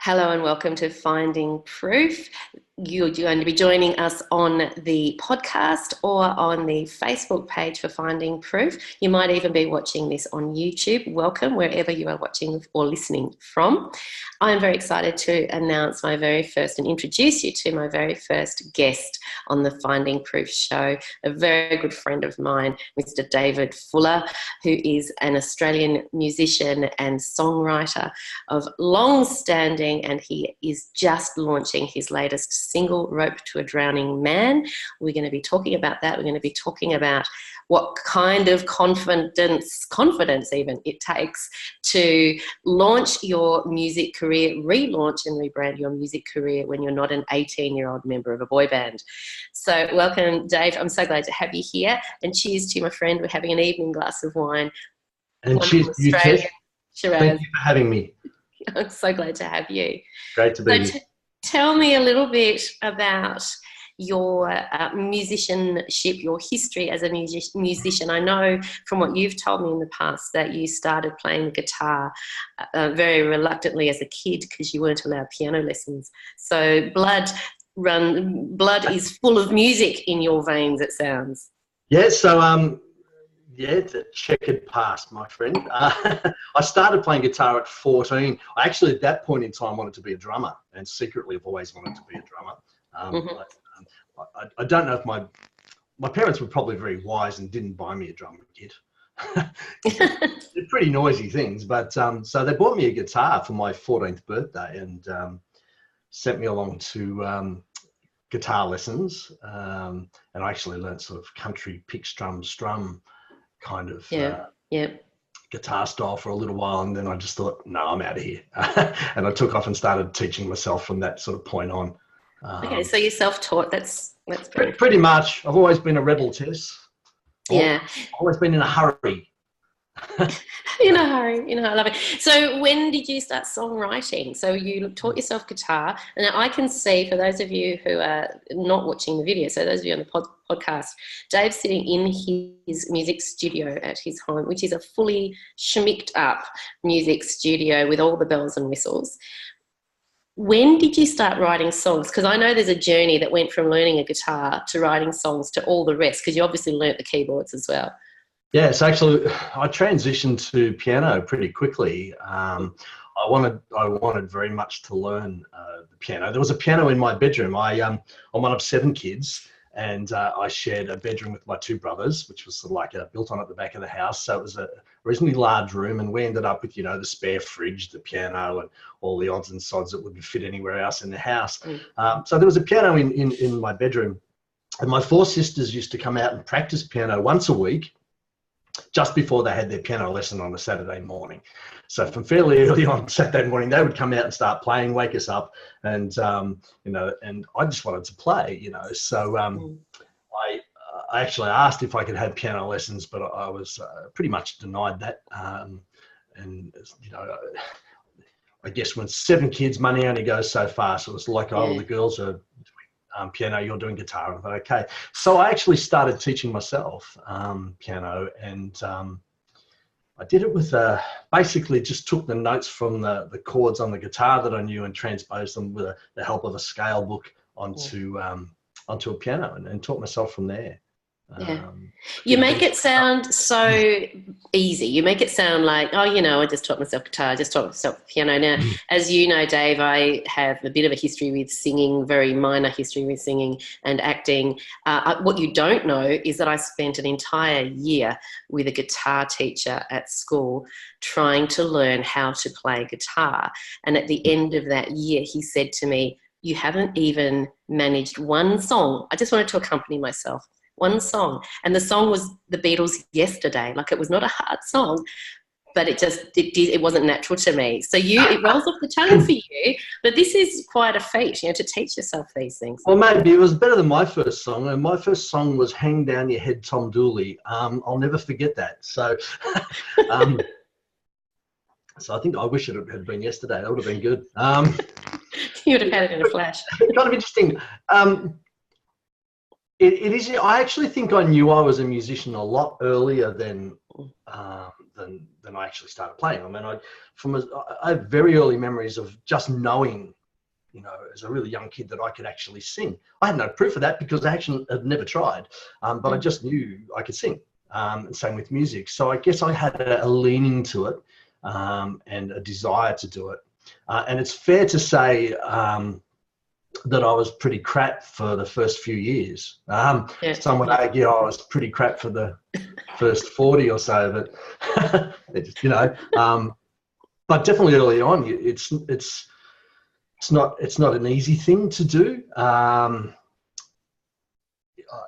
Hello and welcome to Finding Proof. You're going to be joining us on the podcast or on the Facebook page for Finding Proof. You might even be watching this on YouTube. Welcome wherever you are watching or listening from. I'm very excited to announce my very first and introduce you to my very first guest on the Finding Proof show, a very good friend of mine, Mr. David Fuller, who is an Australian musician and songwriter of long standing, and he is just launching his latest single, Rope to a Drowning Man. We're going to be talking about that. We're going to be talking about what kind of confidence even it takes to launch your music career, relaunch and rebrand your music career when you're not an 18-year-old member of a boy band. So welcome, Dave. I'm so glad to have you here. And cheers to you, my friend. We're having an evening glass of wine. And cheers to you, Tess. Thank you for having me. I'm so glad to have you. Great to be here. Tell me a little bit about your musicianship, your history as a musician. I know from what you've told me in the past that you started playing the guitar very reluctantly as a kid because you weren't allowed piano lessons. So blood is full of music in your veins, it sounds. Yeah, so it's a checkered past, my friend. I started playing guitar at 14. I actually, at that point in time, wanted to be a drummer, and secretly I've always wanted to be a drummer. I don't know if my parents were probably very wise and didn't buy me a drum kit. They're pretty noisy things, but so they bought me a guitar for my 14th birthday and sent me along to guitar lessons, and I actually learned sort of country pick strum kind of guitar style for a little while, and then I just thought, no, I'm out of here. And I took off and started teaching myself from that sort of point on. Okay, so you're self-taught. That's pretty much. I've always been a rebel, Tess. Yeah. I've always been in a hurry. In a hurry, I love it. So when did you start songwriting? So you taught yourself guitar, and I can see, for those of you who are not watching the video, so those of you on the podcast, Dave's sitting in his music studio at his home, which is a fully schmicked up music studio with all the bells and whistles. When did you start writing songs? Because I know there's a journey that went from learning a guitar to writing songs to all the rest, because you obviously learnt the keyboards as well. Yeah, so actually I transitioned to piano pretty quickly. I wanted very much to learn the piano. There was a piano in my bedroom. I'm one of 7 kids, and I shared a bedroom with my 2 brothers, which was sort of like built on at the back of the house. So it was a reasonably large room, and we ended up with, the spare fridge, the piano, and all the odds and sods that wouldn't fit anywhere else in the house. So there was a piano in my bedroom, and my 4 sisters used to come out and practice piano once a week, just before they had their piano lesson on a Saturday morning. So from fairly early on Saturday morning, they would come out and start playing, wake us up, and and I just wanted to play, So I actually asked if I could have piano lessons, but I was pretty much denied that. I guess when 7 kids, money only goes so far. So it's like, the girls are piano, you're doing guitar. I thought, okay. So I actually started teaching myself piano, and I did it with basically just took the notes from the chords on the guitar that I knew and transposed them with the help of a scale book onto a piano, and taught myself from there. You make it sound so easy. You make it sound like, I just taught myself guitar, I just taught myself piano. Now, as you know, Dave, I have a bit of a history with singing, very minor history with singing and acting. What you don't know is that I spent an entire year with a guitar teacher at school trying to learn how to play guitar. And at the end of that year, he said to me, "You haven't even managed one song. I just wanted to accompany myself. One song." And the song was the Beatles' Yesterday. Like, it was not a hard song, but it wasn't natural to me. So it rolls off the tongue for you, but this is quite a feat, to teach yourself these things. Well, maybe it was better than my first song. And my first song was Hang Down Your Head, Tom Dooley. I'll never forget that. So, so I think I wish it had been yesterday. That would have been good. You would have had it in a flash. Kind of interesting. It is. I actually think I knew I was a musician a lot earlier than than I actually started playing. I mean, I have very early memories of just knowing, you know, as a really young kid, that I could actually sing. I had no proof of that because I actually had never tried, but I just knew I could sing, and same with music. So I guess I had a leaning to it, and a desire to do it. And it's fair to say that I was pretty crap for the first few years. Some would argue I was pretty crap for the first 40 or so, but you know, but definitely early on, it's not an easy thing to do.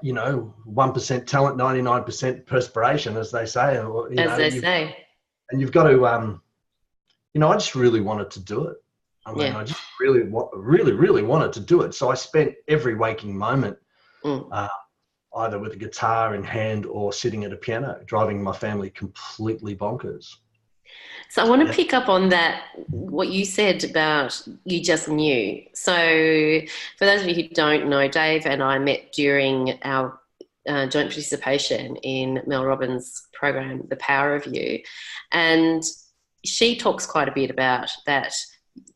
You know, 1% talent, 99% perspiration, as they say. Or, and you've got to, you know, I just really wanted to do it. I mean, I just really wanted to do it. So I spent every waking moment either with a guitar in hand or sitting at a piano, driving my family completely bonkers. So I want to pick up on that, what you said about you just knew. So for those of you who don't know, Dave and I met during our joint participation in Mel Robbins' program, The Power of You. And she talks quite a bit about that,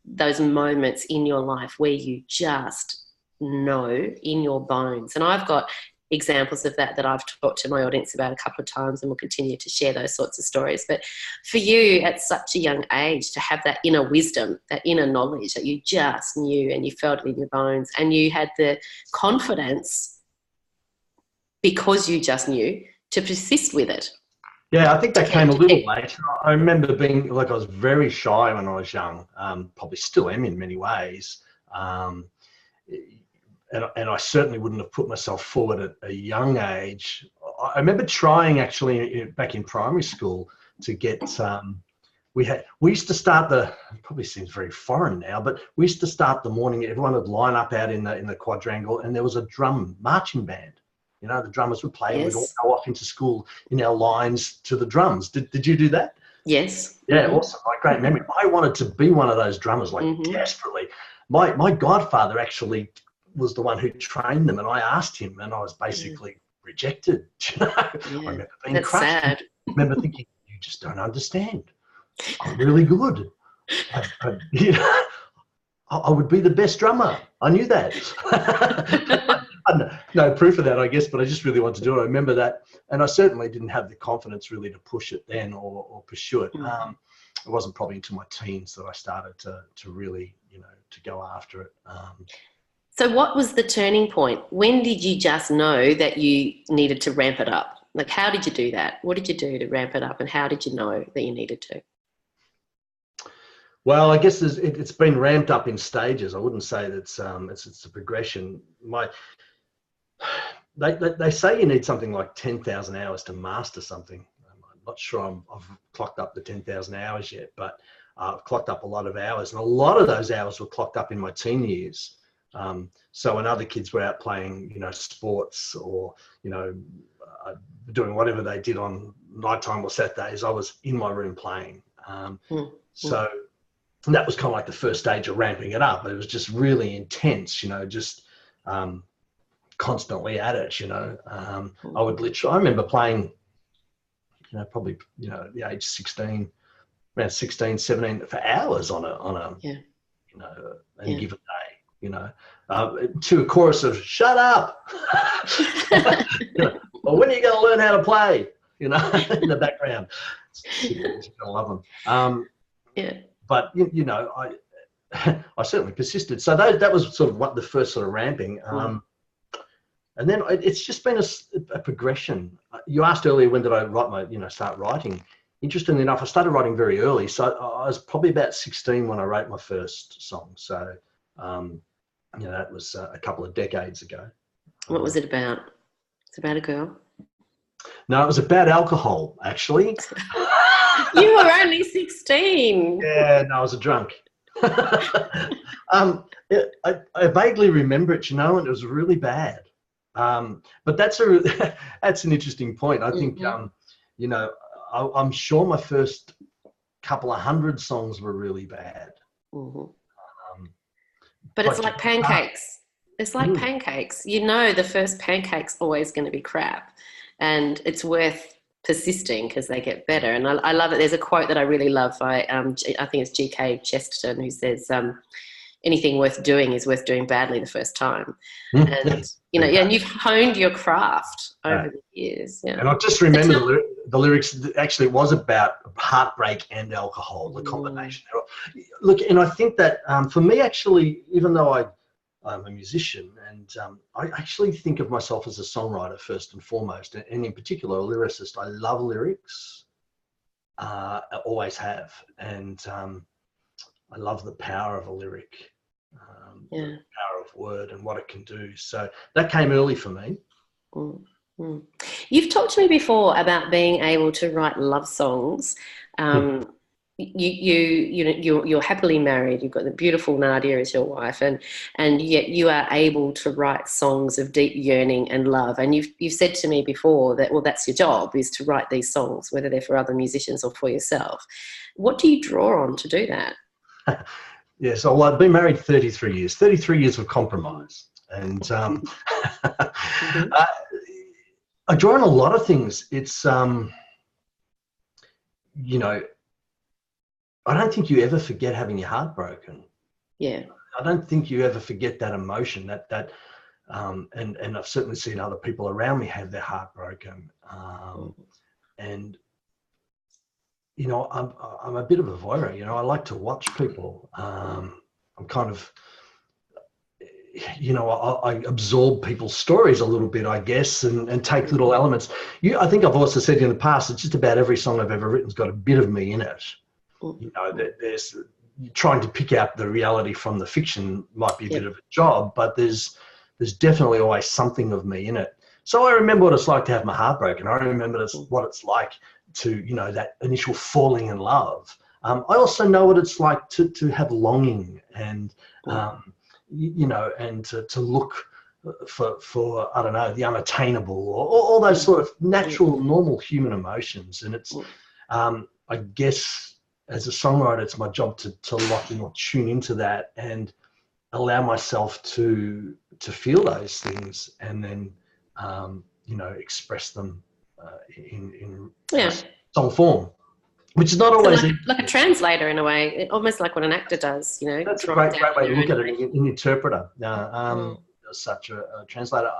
those moments in your life where you just know in your bones. And I've got examples of that I've talked to my audience about a couple of times, and we'll continue to share those sorts of stories. But for you at such a young age to have that inner wisdom, that inner knowledge that you just knew and you felt it in your bones, and you had the confidence because you just knew to persist with it. Yeah, I think that came a little later. I remember being, like, I was very shy when I was young, probably still am in many ways. And I certainly wouldn't have put myself forward at a young age. I remember trying actually back in primary school to get, we used to start it probably seems very foreign now, but we used to start the morning, everyone would line up out in the quadrangle, and there was a drum marching band. You know, the drummers would play, and we'd all go off into school in our lines to the drums. Did you do that? Yes. Yeah, awesome. Like, great memory. I wanted to be one of those drummers, like, desperately. My godfather actually was the one who trained them, and I asked him, and I was basically rejected. I remember being crushed. Sad. I remember thinking, you just don't understand. I'm really good. You know, I would be the best drummer. I knew that. No proof of that, I guess, but I just really wanted to do it. I remember that, and I certainly didn't have the confidence really to push it then or pursue it. It wasn't probably into my teens that I started to really, you know, to go after it. So what was the turning point? When did you just know that you needed to ramp it up? Like, how did you do that? What did you do to ramp it up, and how did you know that you needed to? Well, I guess it's been ramped up in stages. I wouldn't say that it's a progression. They say you need something like 10,000 hours to master something. I'm not sure I've clocked up the 10,000 hours yet, but I've clocked up a lot of hours, and a lot of those hours were clocked up in my teen years. So when other kids were out playing, you know, sports or, you know, doing whatever they did on nighttime or Saturdays, I was in my room playing. So that was kind of like the first stage of ramping it up. It was just really intense, you know, just constantly at it, you know. I remember playing, you know, probably, you know, at the age 16, around 16, 17 for hours on a you know, any given day, you know, to a chorus of "Shut up," you know, or "When are you going to learn how to play?" You know, in the background. I love them. But you know, I certainly persisted. So that was sort of what the first sort of ramping. And then it's just been a progression. You asked earlier, when did I start writing? Interestingly enough, I started writing very early. So I was probably about 16 when I wrote my first song. So, you know, that was a couple of decades ago. What was it about? It's about a girl? No, it was about alcohol, actually. You were only 16. Yeah, no, I was a drunk. I vaguely remember it, you know, and it was really bad. But that's an interesting point. I think, you know, I'm sure my first couple of 100 songs were really bad. But it's like pancakes. It's like pancakes. You know, the first pancake's always going to be crap, and it's worth persisting because they get better. And I love it. There's a quote that I really love. I think it's G.K. Chesterton, who says, anything worth doing is worth doing badly the first time. And, and you've honed your craft over the years. Yeah. And I just remember the lyrics, actually it was about heartbreak and alcohol, the combination. Look, and I think that for me, actually, even though I'm a musician, and I actually think of myself as a songwriter first and foremost, and in particular a lyricist. I love lyrics, I always have, and I love the power of a lyric, the power of word and what it can do. So that came early for me. You've talked to me before about being able to write love songs. You're happily married. You've got the beautiful Nadia as your wife, and yet you are able to write songs of deep yearning and love. And you've said to me before that, well, that's your job, is to write these songs, whether they're for other musicians or for yourself. What do you draw on to do that? Yeah, so I've been married 33 years. 33 years of compromise, and I draw on a lot of things. It's I don't think you ever forget having your heart broken. Yeah. I don't think you ever forget that emotion, and I've certainly seen other people around me have their heart broken. And, I'm a bit of a voyeur, I like to watch people. I'm kind of, I absorb people's stories a little bit, I guess, and take little elements. I think I've also said in the past, it's just about every song I've ever written's got a bit of me in it. There's trying to pick out the reality from the fiction might be a bit of a job, but there's definitely always something of me in it. So I remember what it's like to have my heart broken. I remember what it's like to, that initial falling in love. I also know what it's like to have longing and, and to look for, I don't know, the unattainable, or all those sort of natural, normal human emotions. And it's, I guess, as a songwriter, it's my job to lock in or tune into that and allow myself to feel those things, and then express them in song form, which is not always like a translator in a way, almost like what an actor does. That's a great way to look at it. An interpreter, such a translator.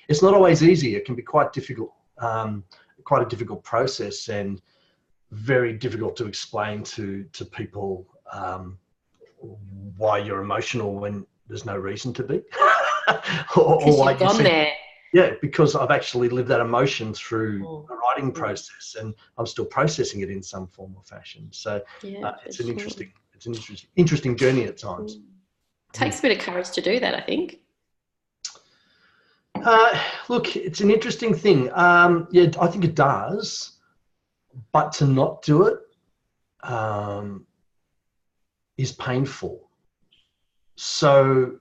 It's not always easy. It can be quite difficult, quite a difficult process, and very difficult to explain to people why you're emotional when there's no reason to be. or why you've gone there. Yeah, because I've actually lived that emotion through the writing process, and I'm still processing it in some form or fashion. So it's an interesting journey at times. It takes a bit of courage to do that, I think. Look, it's an interesting thing. I think it does. But to not do it is painful. So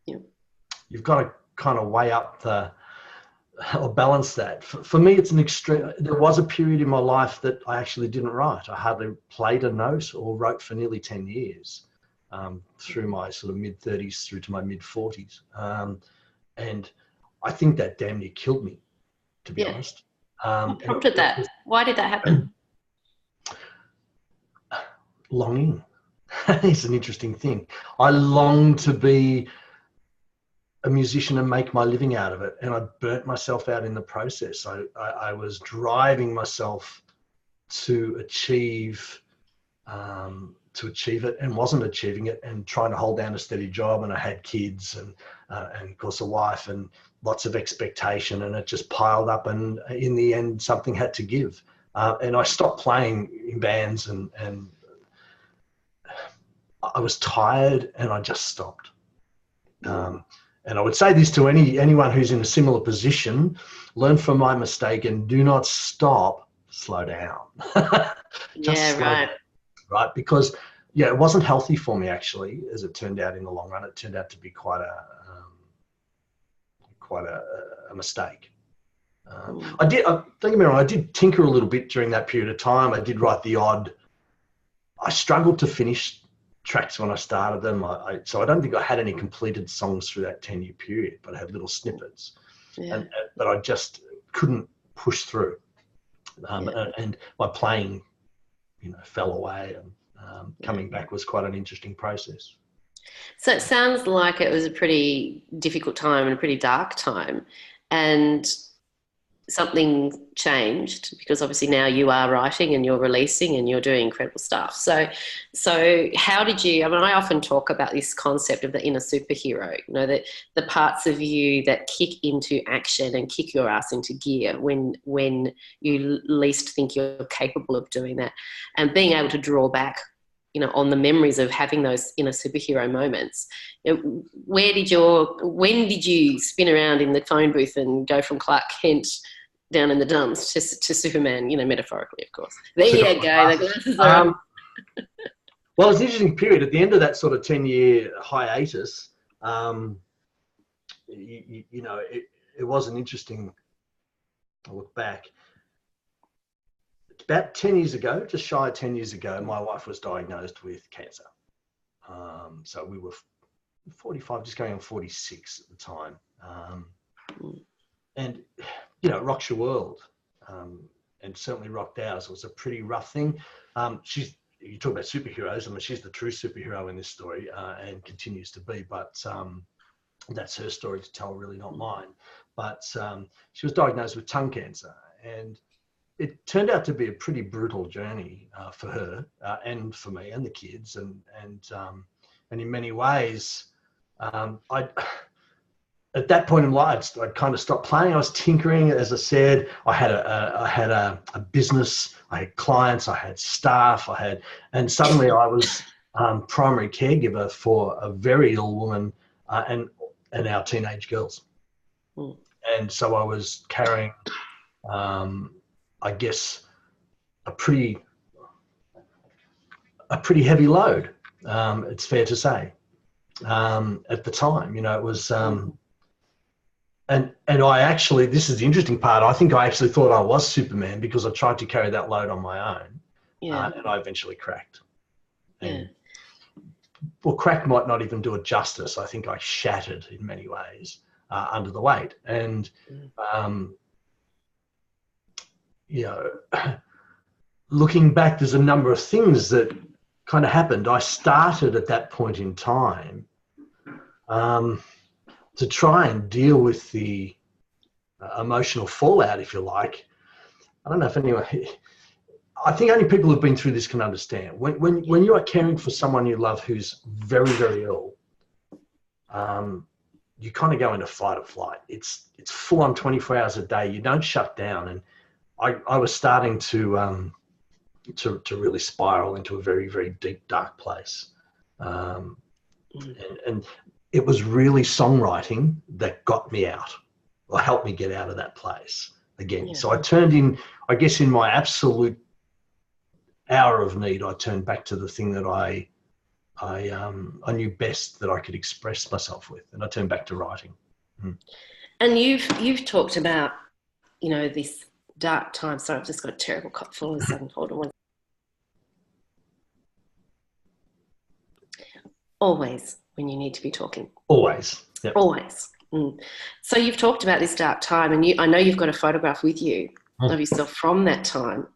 you've got to kind of weigh up or balance that. For me, it's an extreme. There was a period in my life that I actually didn't write. I hardly played a note or wrote for nearly 10 years, through my sort of mid-30s through to my mid-40s. And I think that damn near killed me, to be honest. What prompted that? Why did that happen? Longing. It's an interesting thing. I long to be a musician and make my living out of it, and I burnt myself out in the process. I was driving myself to achieve it, and wasn't achieving it, and trying to hold down a steady job, and I had kids and of course a wife, and lots of expectation, and it just piled up, and in the end something had to give, and I stopped playing in bands, and I was tired, and I just stopped. And I would say this to anyone who's in a similar position: learn from my mistake and do not stop, slow down. Right, because it wasn't healthy for me, actually, as it turned out in the long run. It turned out to be quite a mistake. Don't get me wrong, I did tinker a little bit during that period of time. I did write the odd. I struggled to finish tracks when I started them. So I don't think I had any completed songs through that 10-year period, but I had little snippets. But I just couldn't push through. And my playing, fell away, and coming back was quite an interesting process. So it sounds like it was a pretty difficult time and a pretty dark time, and something changed because obviously now you are writing and you're releasing and you're doing incredible stuff. So how did you, I often talk about this concept of the inner superhero, that the parts of you that kick into action and kick your ass into gear when you least think you're capable of doing that, and being able to draw back on the memories of having those inner superhero moments. When did you spin around in the phone booth and go from Clark Kent down in the dumps to Superman, metaphorically, of course? There you go, the glasses are on. Well, it's an interesting period. At the end of that sort of 10-year hiatus, it was an interesting, I look back, about 10 years ago, just shy of 10 years ago, my wife was diagnosed with cancer. So we were 45, just going on 46 at the time. And, it rocks your world, and certainly rocked ours. It was a pretty rough thing. You talk about superheroes. She's the true superhero in this story, and continues to be, but that's her story to tell, really not mine. But she was diagnosed with tongue cancer, and it turned out to be a pretty brutal journey for her and for me and the kids. And in many ways, at that point in life, I'd kind of stopped playing. I was tinkering, as I said. I had a business. I had clients. I had staff. And suddenly I was primary caregiver for a very ill woman and our teenage girls. And so I was carrying, I guess, a pretty heavy load. It's fair to say. At the time, it was. And I actually, this is the interesting part, I think I actually thought I was Superman because I tried to carry that load on my own. And I eventually cracked. And, well, crack might not even do it justice. I think I shattered in many ways under the weight. And, looking back, there's a number of things that kind of happened. I started at that point in time to try and deal with the emotional fallout, if you like. I don't know if anyone, I think only people who've been through this can understand. When you are caring for someone you love who's very, very ill, you kind of go into fight or flight. It's full on 24 hours a day. You don't shut down. And I was starting to really spiral into a very, very deep, dark place. And it was really songwriting that got me out, or helped me get out of that place again. So I turned in my absolute hour of need, I turned back to the thing that I knew best that I could express myself with, and I turned back to writing. And you've talked about, this dark time. Sorry, I've just got a terrible cough all of a sudden. Hold on. Always when you need to be talking. Always. Yep. Always. So you've talked about this dark time, and I know you've got a photograph with you of yourself from that time.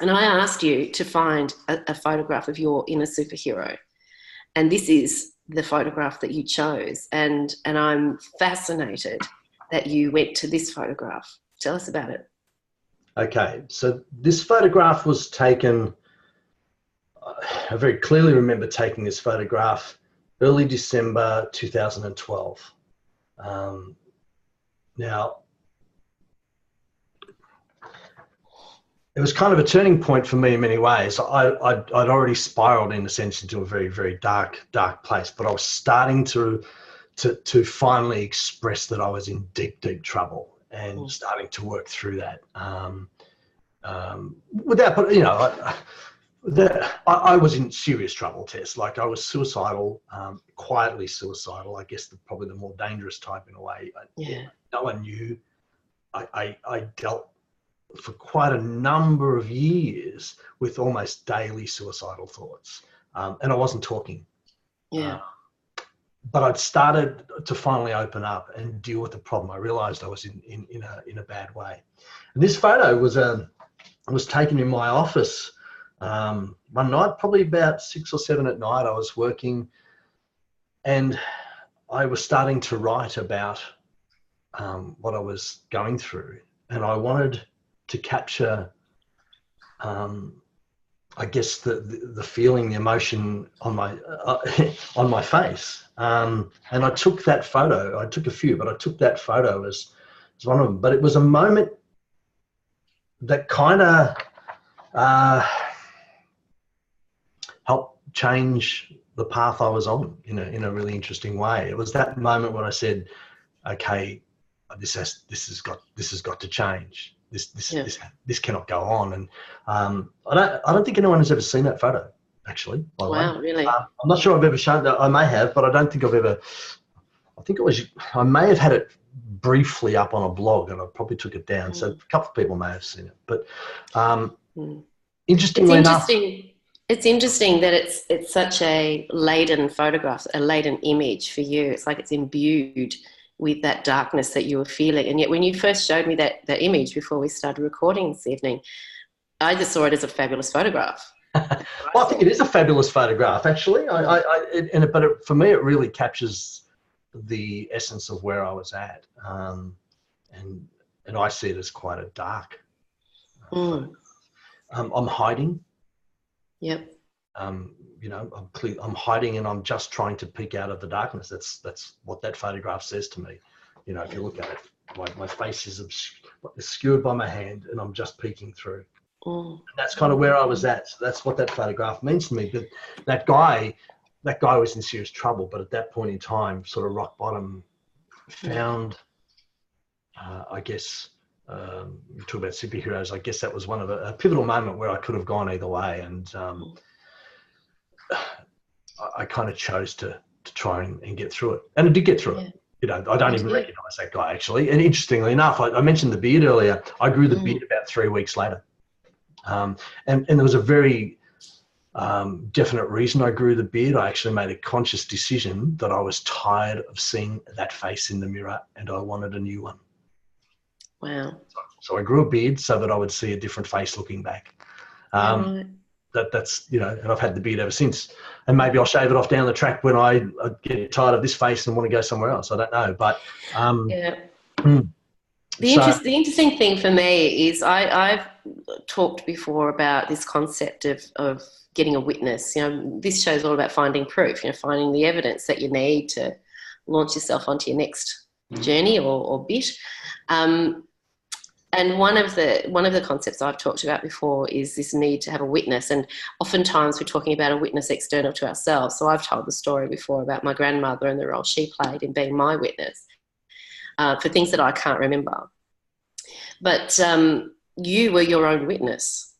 And I asked you to find a photograph of your inner superhero. And this is the photograph that you chose. And I'm fascinated that you went to this photograph. Tell us about it. Okay. So this photograph was taken, I very clearly remember taking this photograph early December 2012. Now, it was kind of a turning point for me in many ways. I'd already spiraled, in a sense, into a very, very dark place, but I was starting to finally express that I was in deep, deep trouble, and starting to work through that. I was in serious trouble, Tess. Like, I was suicidal, quietly suicidal. I guess probably the more dangerous type in a way. No one knew. I dealt for quite a number of years with almost daily suicidal thoughts, and I wasn't talking. But I'd started to finally open up and deal with the problem. I realised I was in a bad way. And this photo was I was taken in my office one night, probably about 6 or 7 at night. I was working, and I was starting to write about what I was going through, and I wanted to capture, I guess, the feeling, the emotion on my face. And I took that photo. I took a few, but I took that photo as one of them. But it was a moment that kind of helped change the path I was on in a really interesting way. It was that moment when I said, okay, this has got to change. This cannot go on. And I don't think anyone has ever seen that photo, actually, by the way. Wow, really? I'm not sure I've ever shown that. I may have, but I don't think I've ever. I may have had it briefly up on a blog, and I probably took it down. So a couple of people may have seen it. But interestingly enough, it's interesting that it's such a laden photograph, a latent image for you. It's like it's imbued with that darkness that you were feeling. And yet when you first showed me that image before we started recording this evening, I just saw it as a fabulous photograph. Well, I think it is a fabulous photograph, actually. But for me, it really captures the essence of where I was at. And I see it as quite a dark photograph. I'm hiding. Yep. I'm hiding, and I'm just trying to peek out of the darkness. That's what that photograph says to me. If you look at it, my face is obscured by my hand, and I'm just peeking through. That's kind of where I was at. So that's what that photograph means to me. But that guy was in serious trouble. But at that point in time, sort of rock bottom, found, I guess, you talk about superheroes. I guess that was one of a pivotal moment where I could have gone either way. And I kind of chose to try and get through it. And I did get through it. I don't even recognize that guy, actually. And interestingly enough, I mentioned the beard earlier. I grew the beard about 3 weeks later. And there was a very definite reason I grew the beard. I actually made a conscious decision that I was tired of seeing that face in the mirror, and I wanted a new one. Wow. So I grew a beard so that I would see a different face looking back. That's and I've had the beard ever since. And maybe I'll shave it off down the track when I get tired of this face and want to go somewhere else. I don't know, but The interesting thing for me is I've talked before about this concept of getting a witness. This show's all about finding proof. Finding the evidence that you need to launch yourself onto your next journey or bit. And one of the concepts I've talked about before is this need to have a witness. And oftentimes we're talking about a witness external to ourselves. So I've told the story before about my grandmother and the role she played in being my witness for things that I can't remember. But you were your own witness.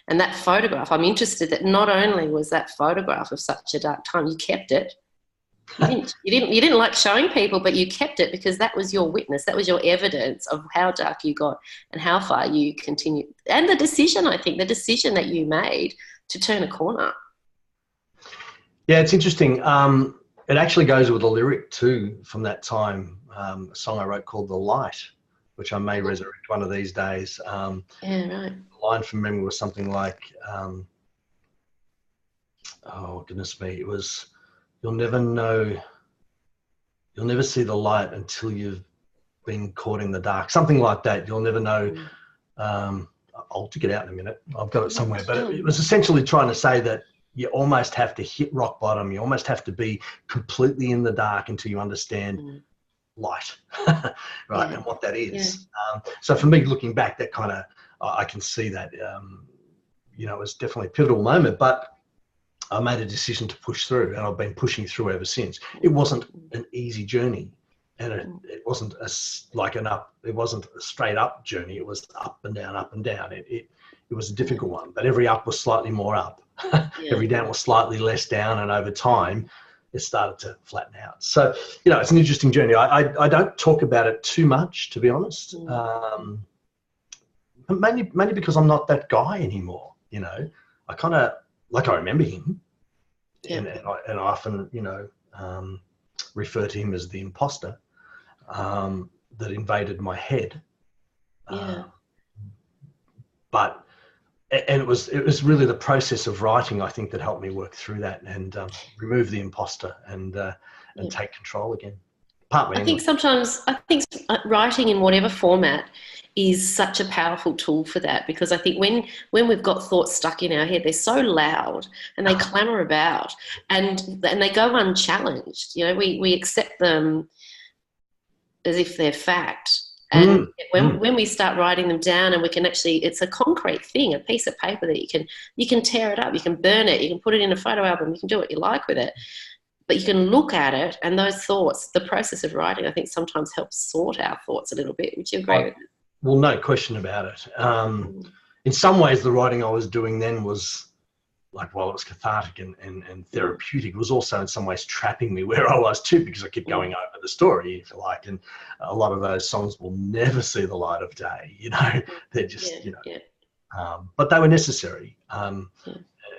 And that photograph, I'm interested that not only was that photograph of such a dark time, you kept it. You didn't like showing people, but you kept it because that was your witness. That was your evidence of how dark you got and how far you continued. And the decision that you made to turn a corner. Yeah, it's interesting. It actually goes with a lyric too from that time, a song I wrote called The Light, which I may resurrect one of these days. Right. The line from memory was something like, oh, goodness me, it was, you'll never see the light until you've been caught in the dark. Something like that. You'll never know. I'll dig it out in a minute. I've got it somewhere. But it was essentially trying to say that you almost have to hit rock bottom. You almost have to be completely in the dark until you understand light, right, and what that is. So for me, looking back, that kind of, I can see that, it was definitely a pivotal moment, but I made a decision to push through, and I've been pushing through ever since. It wasn't an easy journey, and it wasn't it wasn't a straight up journey. It was up and down, up and down. It was a difficult one, but every up was slightly more up. Every down was slightly less down, and over time it started to flatten out. So, it's an interesting journey. I don't talk about it too much, to be honest. Mainly because I'm not that guy anymore. I kind of, I remember him, and I often, refer to him as the imposter that invaded my head. But and it was really the process of writing, I think, that helped me work through that and remove the imposter and Yeah. take control again. Partly, I anyway. think sometimes, writing in whatever format is such a powerful tool for that, because I think when we've got thoughts stuck in our head, they're so loud and they clamour about and they go unchallenged. You know, we accept them as if they're fact. And when we start writing them down, and we can actually, it's a concrete thing, a piece of paper that you can tear it up, you can burn it, you can put it in a photo album, you can do what you like with it. But you can look at it, and those thoughts, the process of writing, I think sometimes helps sort our thoughts a little bit. Would you agree with that? Well, no question about it. In some ways, the writing I was doing then was like, while it was cathartic and therapeutic, it was also in some ways trapping me where I was too, because I kept going over the story, if you like. And a lot of those songs will never see the light of day, you know, they're just, but they were necessary,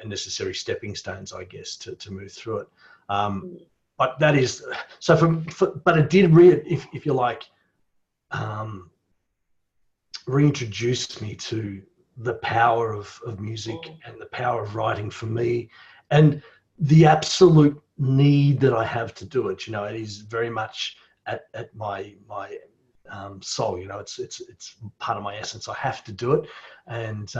necessary stepping stones, I guess, to move through it. But that is, so but it did if you like, reintroduce me to the power of music and the power of writing for me, and the absolute need that I have to do it. You know, it is very much at my soul. You know, it's part of my essence. I have to do it, and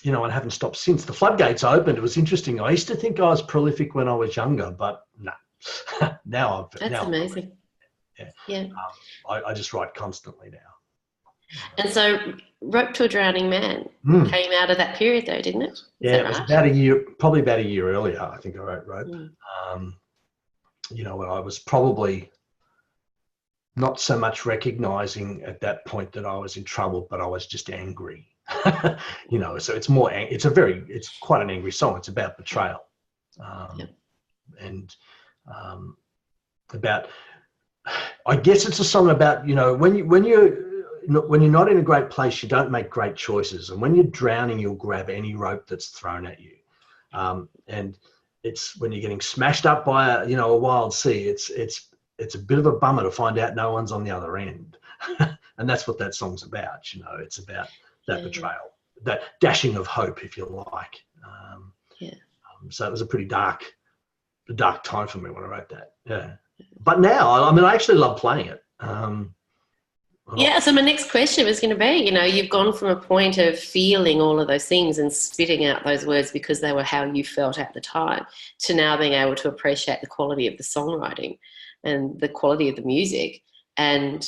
you know, I haven't stopped since. The floodgates opened. It was interesting. I used to think I was prolific when I was younger, but no. Now That's amazing. Yeah. I just write constantly now. And so Rope to a Drowning Man came out of that period though, didn't it? Is that it was right? about a year, probably about a year earlier, I think I wrote Rope. You know, I was probably not so much recognizing at that point that I was in trouble, but I was just angry. You know, so it's quite an angry song. It's about betrayal. And about, I guess it's a song about, you know, when you're not in a great place, you don't make great choices. And when you're drowning, you'll grab any rope that's thrown at you. And it's when you're getting smashed up by a wild sea, it's a bit of a bummer to find out no one's on the other end. And that's what that song's about. You know, it's about that betrayal, that dashing of hope, if you like. So it was a pretty dark time for me when I wrote that. Yeah. But now, I mean, I actually love playing it. So my next question was going to be, you know, you've gone from a point of feeling all of those things and spitting out those words because they were how you felt at the time, to now being able to appreciate the quality of the songwriting and the quality of the music. And,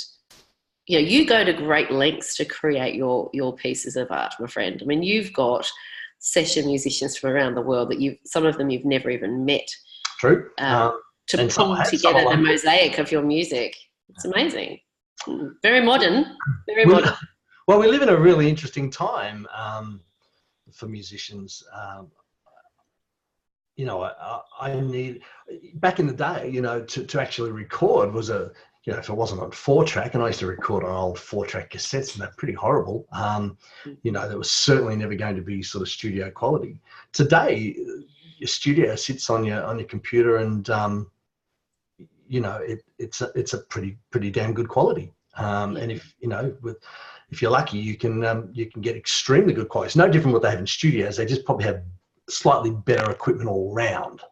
you know, you go to great lengths to create your pieces of art, my friend. I mean, you've got session musicians from around the world that some of them you've never even met. True. To pull together the mosaic of your music. It's amazing. Very modern. Very modern. Well, we live in a really interesting time for musicians. You know, I need, back in the day, you know, to actually record was you know, if it wasn't on 4-track, and I used to record on old 4-track cassettes, and they're pretty horrible. You know, there was certainly never going to be sort of studio quality. Today, your studio sits on your computer, and you know, it's a pretty damn good quality. And if you know, if you're lucky, you can get extremely good quality. It's no different what they have in studios. They just probably have slightly better equipment all round.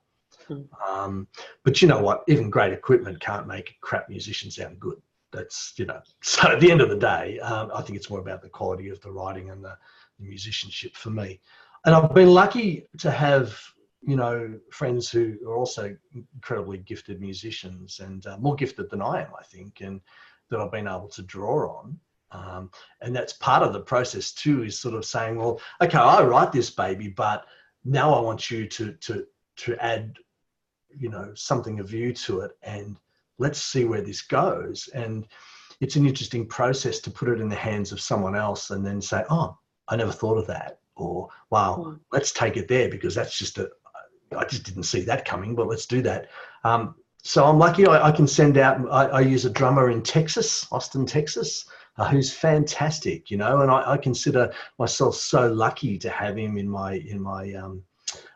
But you know what? Even great equipment can't make crap musicians sound good. That's, you know. So at the end of the day, I think it's more about the quality of the writing and the musicianship for me. And I've been lucky to have, you know, friends who are also incredibly gifted musicians, and more gifted than I am, I think, and that I've been able to draw on. And that's part of the process too, is sort of saying, well, okay, I write this baby, but now I want you to add, you know, something of you to it, and let's see where this goes. And it's an interesting process to put it in the hands of someone else and then say, oh, I never thought of that, or wow, let's take it there, because that's just I just didn't see that coming, but let's do that. So I'm lucky I can send out, I use a drummer in Texas, Austin, Texas, who's fantastic, you know, and I consider myself so lucky to have him in my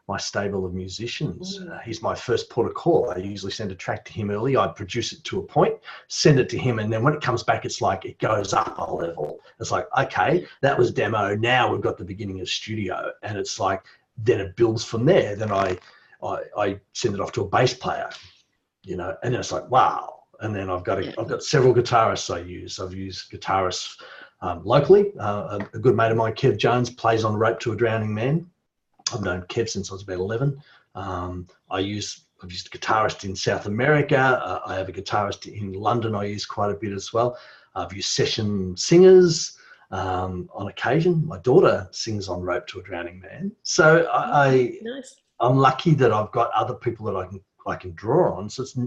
my stable of musicians. He's my first port of call. I usually send a track to him early. I'd produce it to a point, send it to him, and then when it comes back, it's like it goes up a level. It's like, okay, that was demo. Now we've got the beginning of studio, and it's like then it builds from there. Then I send it off to a bass player, and then it's like, wow. And then I've got several guitarists I use. I've used guitarists locally. A good mate of mine, Kev Jones, plays on Rope to a Drowning Man. I've known Kev since I was about 11. I've used a guitarist in South America. I have a guitarist in London I use quite a bit as well. I've used session singers on occasion. My daughter sings on Rope to a Drowning Man. So I'm lucky that I've got other people that I can draw on. So it's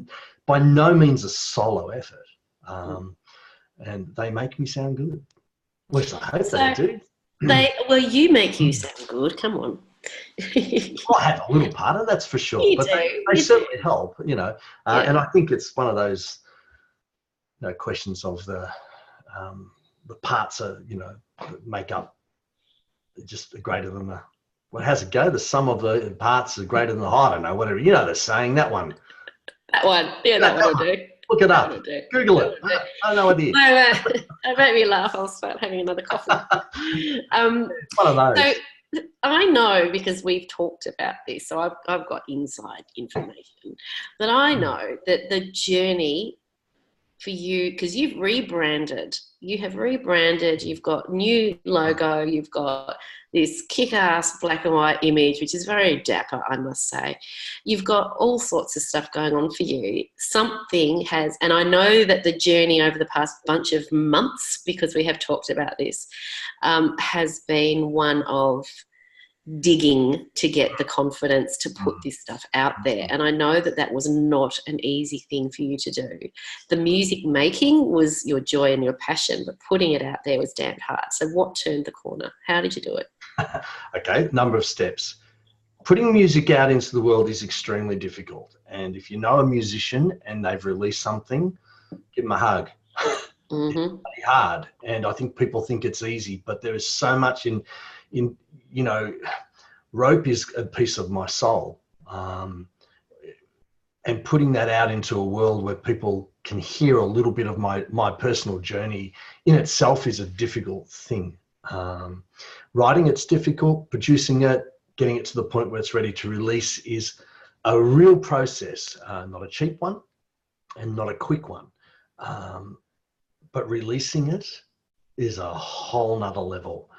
by no means a solo effort. And they make me sound good. At least I hope they do. You make you sound good. Come on. I have a little part of that's for sure. You but do. They certainly help, And I think it's one of those questions of the parts that make up just greater than the. Well, how's it go? The sum of the parts are greater than the whole. I don't know, whatever. They're saying that one. That one. Yeah, that one I do. Look it up. Google it. I have no idea. That made me laugh. I'll start having another coffee. One of those. So I know, because we've talked about this, so I've got inside information that I know that the journey for you, because you've rebranded, you've got new logo, you've got this kick-ass black and white image, which is very dapper, I must say. You've got all sorts of stuff going on for you. Something has, and I know that the journey over the past bunch of months, because we have talked about this, has been one of digging to get the confidence to put this stuff out there. And I know that was not an easy thing for you to do. The music making was your joy and your passion, but putting it out there was damn hard. So what turned the corner? How did you do it? Okay, number of steps. Putting music out into the world is extremely difficult. And if you know a musician and they've released something, give them a hug. It's really hard. And I think people think it's easy, but there is so much in Rope is a piece of my soul. And putting that out into a world where people can hear a little bit of my personal journey in itself is a difficult thing. Writing it's difficult, producing it, getting it to the point where it's ready to release is a real process, not a cheap one and not a quick one. But releasing it is a whole nother level.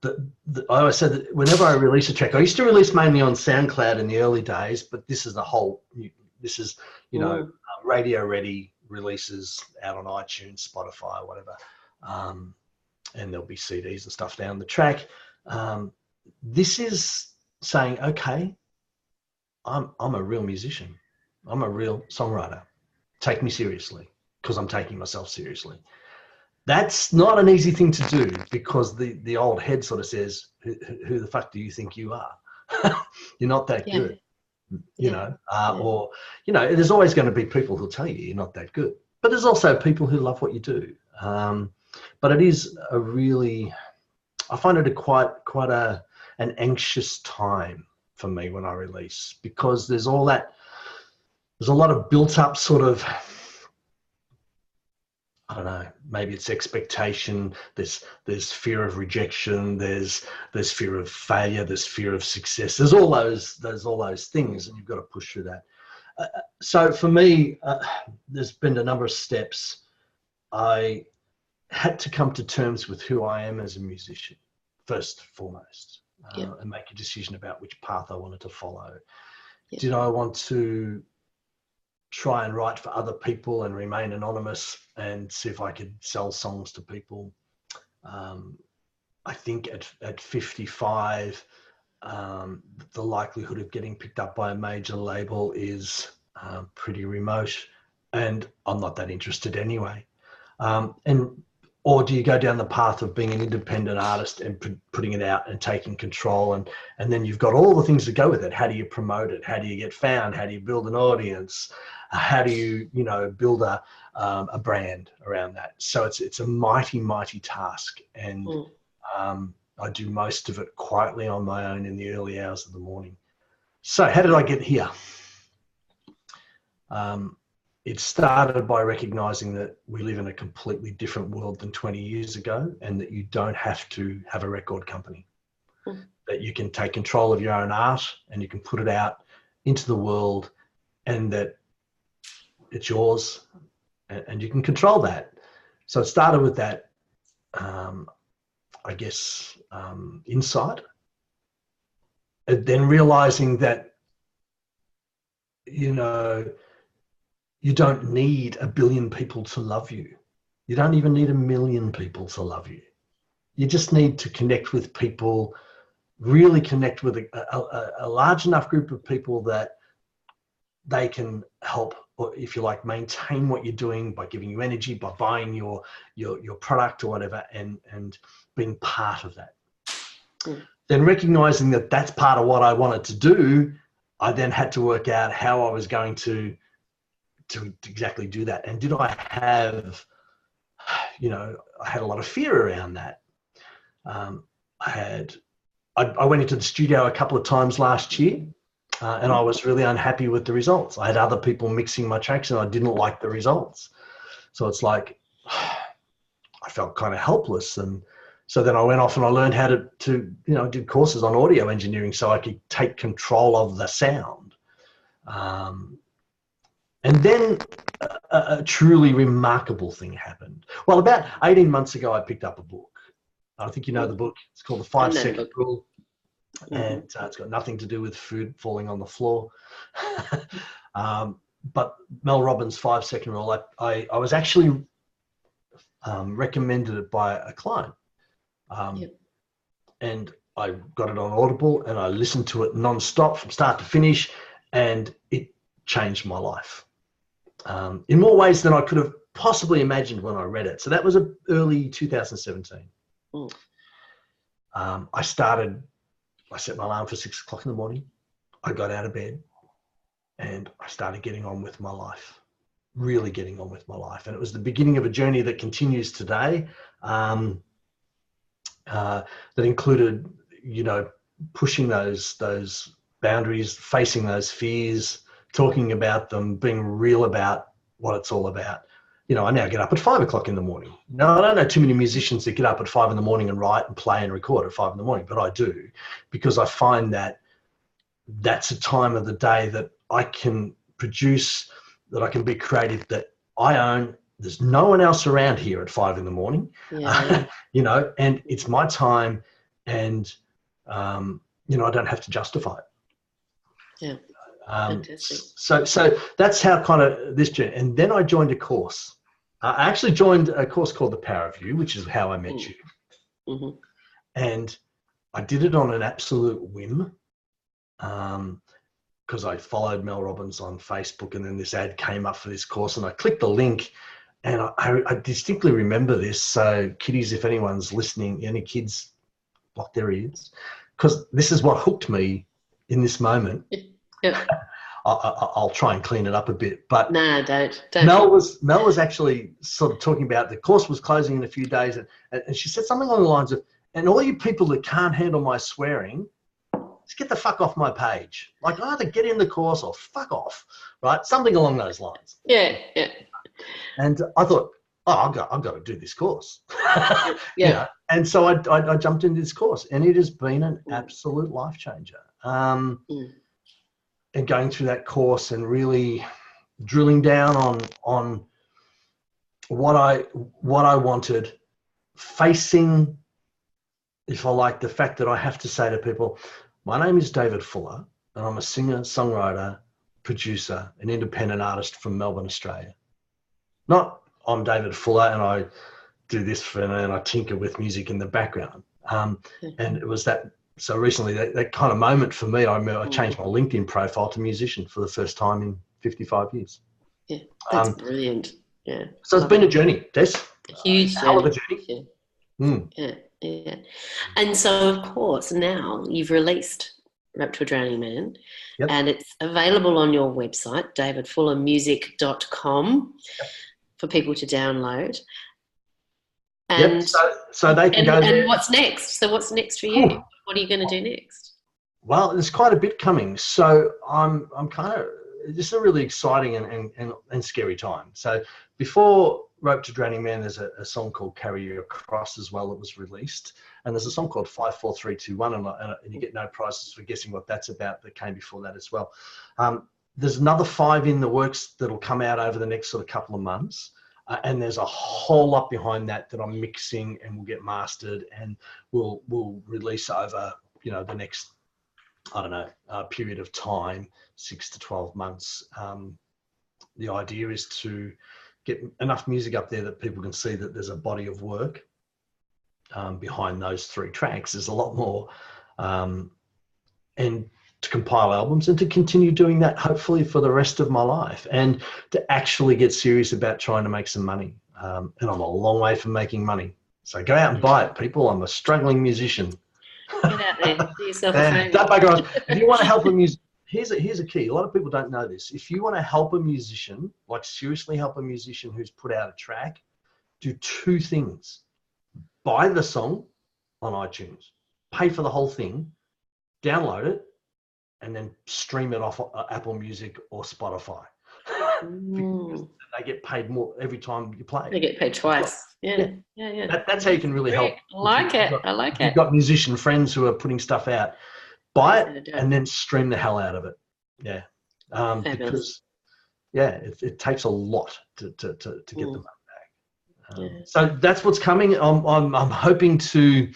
I always said that whenever I release a track, I used to release mainly on SoundCloud in the early days, but this is radio ready releases out on iTunes, Spotify, whatever. And there'll be CDs and stuff down the track. This is saying, okay, I'm a real musician. I'm a real songwriter. Take me seriously, because I'm taking myself seriously. That's not an easy thing to do, because the old head sort of says, who the fuck do you think you are? You're not that good, or, there's always going to be people who'll tell you you're not that good, but there's also people who love what you do. But it is I find it quite an anxious time for me when I release, because there's a lot of built up sort of, I don't know, maybe it's expectation, there's fear of rejection, there's fear of failure, there's fear of success, there's all those things, and you've got to push through that. So for me, there's been a number of steps. I had to come to terms with who I am as a musician, first and foremost, and make a decision about which path I wanted to follow. Yep. Did I want to try and write for other people and remain anonymous and see if I could sell songs to people? I think at 55, the likelihood of getting picked up by a major label is pretty remote, and I'm not that interested anyway. Or do you go down the path of being an independent artist and putting it out and taking control, and then you've got all the things that go with it? How do you promote it? How do you get found? How do you build an audience? How do you build a brand around that? So it's a mighty, mighty task, and I do most of it quietly on my own in the early hours of the morning. So how did I get here? It started by recognizing that we live in a completely different world than 20 years ago, and that you don't have to have a record company. That you can take control of your own art and you can put it out into the world, and that it's yours and you can control that. So it started with that, insight. And then realizing that, you don't need 1 billion people to love you. You don't even need 1 million people to love you. You just need to connect with people, really connect with a large enough group of people that they can help, or if you like, maintain what you're doing by giving you energy, by buying your product or whatever, and being part of that. Then recognizing that that's part of what I wanted to do, I then had to work out how I was going to exactly do that. And did I have, I had a lot of fear around that. I went into the studio a couple of times last year, and I was really unhappy with the results. I had other people mixing my tracks and I didn't like the results. So it's like, I felt kind of helpless. And so then I went off and I learned how to did courses on audio engineering so I could take control of the sound. And then a truly remarkable thing happened. Well, about 18 months ago, I picked up a book. I think you know the book. It's called The 5-Second Rule. And it's got nothing to do with food falling on the floor. But Mel Robbins' 5-Second Rule, I was actually recommended it by a client. And I got it on Audible and I listened to it non-stop from start to finish, and it changed my life in more ways than I could have possibly imagined when I read it. So that was early 2017. I set my alarm for 6 o'clock in the morning. I got out of bed and I started getting on with my life, really getting on with my life. And it was the beginning of a journey that continues today, that included, pushing those boundaries, facing those fears, talking about them, being real about what it's all about. I now get up at 5 o'clock in the morning. Now, I don't know too many musicians that get up at 5 in the morning and write and play and record at 5 in the morning, but I do, because I find that that's a time of the day that I can produce, that I can be creative, that I own. There's no one else around here at 5 in the morning, and it's my time, and, I don't have to justify it. Yeah. So that's how kind of this journey. And then I joined a course. I actually joined a course called The Power of You, which is how I met you. Mm-hmm. And I did it on an absolute whim, because I followed Mel Robbins on Facebook, and then this ad came up for this course, and I clicked the link, and I distinctly remember this. So kiddies, if anyone's listening, any kids, block their ears, because this is what hooked me in this moment. Yeah. I'll try and clean it up a bit, but no, don't. Mel was actually sort of talking about the course was closing in a few days, and she said something along the lines of, and all you people that can't handle my swearing, just get the fuck off my page. Like, either get in the course or fuck off, right? Something along those lines. Yeah. And I thought, I've got to do this course. Yeah. And so I jumped into this course, and it has been an absolute life changer. And going through that course and really drilling down on what I wanted, facing, if I like, the fact that I have to say to people, my name is David Fuller, and I'm a singer, songwriter, producer, an independent artist from Melbourne, Australia. Not I'm David Fuller and I do this and I tinker with music in the background. And it was that. So recently, that kind of moment for me, I changed my LinkedIn profile to musician for the first time in 55 years. Yeah, that's brilliant. Yeah. So it's been a journey, Des. A huge hell of a journey. Yeah. And so, of course, now you've released Rap to a Drowning Man, and it's available on your website, davidfullermusic.com, for people to download. And so they can go there. And what's next? So what's next for you? What are you going to do next? Well, there's quite a bit coming. So I'm kind of, this is a really exciting and scary time. So before Rope to Drowning Man, there's a song called Carry You Across as well that was released. And there's a song called 54321, and you get no prizes for guessing what that's about, that came before that as well. There's another 5 in the works that'll come out over the next sort of couple of months. And there's a whole lot behind that I'm mixing and will get mastered and will release over, you know, the next, I don't know, period of time, 6 to 12 months. The idea is to get enough music up there that people can see that there's a body of work behind those 3 tracks. There's a lot more, and to compile albums and to continue doing that hopefully for the rest of my life, and to actually get serious about trying to make some money. And I'm a long way from making money. So go out and buy it, people. I'm a struggling musician. Get out there, do yourself a favour. Don't bugger off. If you want to help a musician, here's a key. A lot of people don't know this. If you want to help a musician, like seriously help a musician who's put out a track, do 2 things. Buy the song on iTunes, pay for the whole thing, download it, and then stream it off Apple Music or Spotify. Because they get paid more every time you play. They get paid twice. Yeah. That's how you can really help. I like it. You've got musician friends who are putting stuff out. Buy it and then stream the hell out of it. Yeah. Because it takes a lot to get the money back. So that's what's coming. I'm hoping to.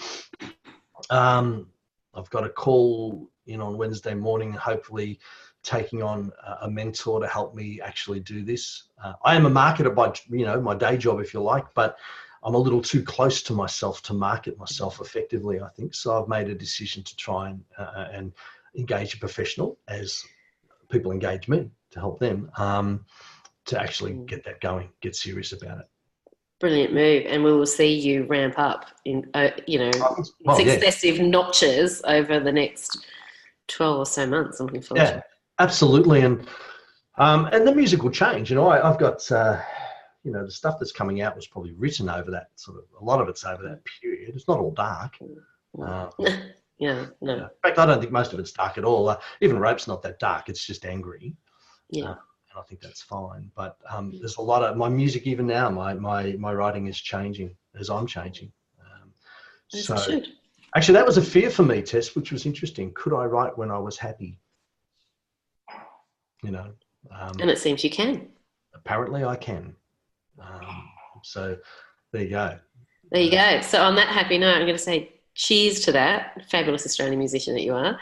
I've got a call in on Wednesday morning, hopefully taking on a mentor to help me actually do this. I am a marketer by, you know, my day job, if you like, but I'm a little too close to myself to market myself effectively, I think. So I've made a decision to try and engage a professional, as people engage me, to help them to actually get that going, get serious about it. Brilliant move, and we will see you ramp up in, successive notches over the next 12 or so months. I'm looking forward to it. Absolutely, and the music will change. You know, I've got you know, the stuff that's coming out was probably written over that sort of, a lot of it's over that period. It's not all dark. Yeah, no. In fact, I don't think most of it's dark at all. Even Rope's not that dark. It's just angry. Yeah. And I think that's fine. But there's a lot of my music, even now, my writing is changing as I'm changing. So actually, that was a fear for me, Tess, which was interesting. Could I write when I was happy? You know. And it seems you can. Apparently, I can. So there you go. There you go. So on that happy note, I'm going to say cheers to that, fabulous Australian musician that you are.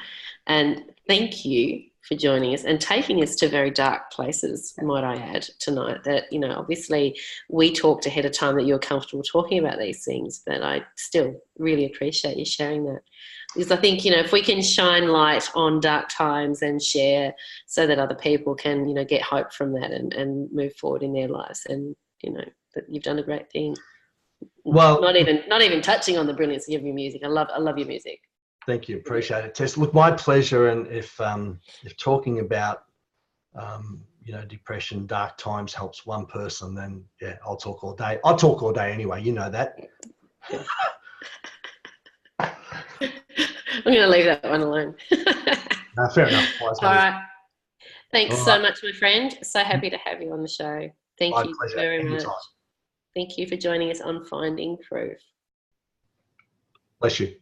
And thank you for joining us and taking us to very dark places, might I add, tonight. That, you know, obviously we talked ahead of time that you're comfortable talking about these things, but I still really appreciate you sharing that. Because I think, you know, if we can shine light on dark times and share so that other people can, you know, get hope from that and move forward in their lives, and, you know, that you've done a great thing. Well, not even touching on the brilliance of your music. I love your music. Thank you. Appreciate it, Tess. Look, my pleasure. And if talking about, you know, depression, dark times helps one person, then yeah, I'll talk all day. I'll talk all day anyway. You know that. Yeah. I'm going to leave that one alone. No, fair enough. All right. Thanks so much, my friend. So happy to have you on the show. Thank you very much. Thank you for joining us on Finding Proof. Bless you.